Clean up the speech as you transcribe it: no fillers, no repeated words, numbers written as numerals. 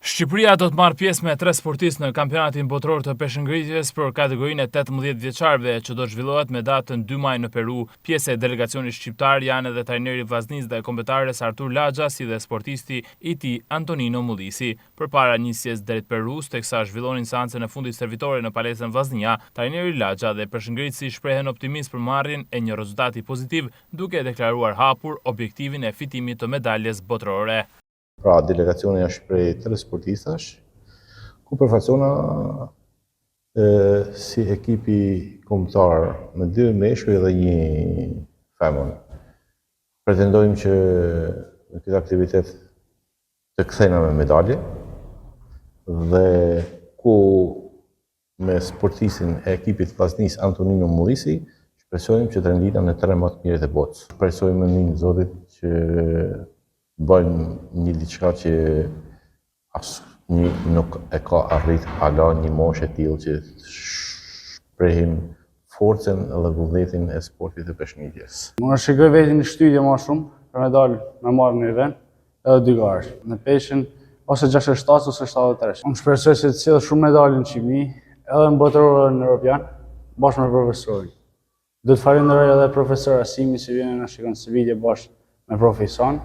Shqipëria do të marrë pjesë me 3 sportistë në kampionatin botëror të peshëngritjes për kategorinë e 18 vjeçarëve që do zhvillohet me datën 2 maj në Peru. Pjesë e delegacionit shqiptar janë edhe trajneri vllaznisë dhe kombëtares Artur Laxha, si dhe sportisti i tij Antonino Mullisi. Përpara nisjes drejt Perus, teksa zhvillonin seancën e fundit servitore në palesën Vllaznia, trajneri Laxha dhe peshëngritësi shprehen optimist për marrjen e një rezultati pozitiv, duke deklaruar hapur objektivin e fitimit të medaljes botërore. Pra, delegacioni është prej 3 sportistash, ku përfaqësona si ekipi kombëtar me 2 meshkuj dhe 1 femër. Pretendojmë që në këtë aktivitet të kthejna me medalje dhe ku me sportistin e ekipit vllaznisë Antonino Mullisi shpresojmë që të rendina në 3 më të mirët e botës. Shpresojmë në Zotit që bëjmë një diçka që asnjë nuk e ka arrit hala një moshë e tillë që shprehim forcën dhe vullnetin e sportit të peshëngritjes. Unë shikoj vetin në shtytje më shumë për me dalë me marrë një vend edhe 2 garë. Në peshën ose 67 ose 73. Unë shpresoj se të sjell shumë medalje në Shqipëri, edhe në botëror edhe në Europian, bashkë me profesorin. Do të falenderoj edhe profesor Asimi që vjen na shikon së vidje bashkë me profesorin.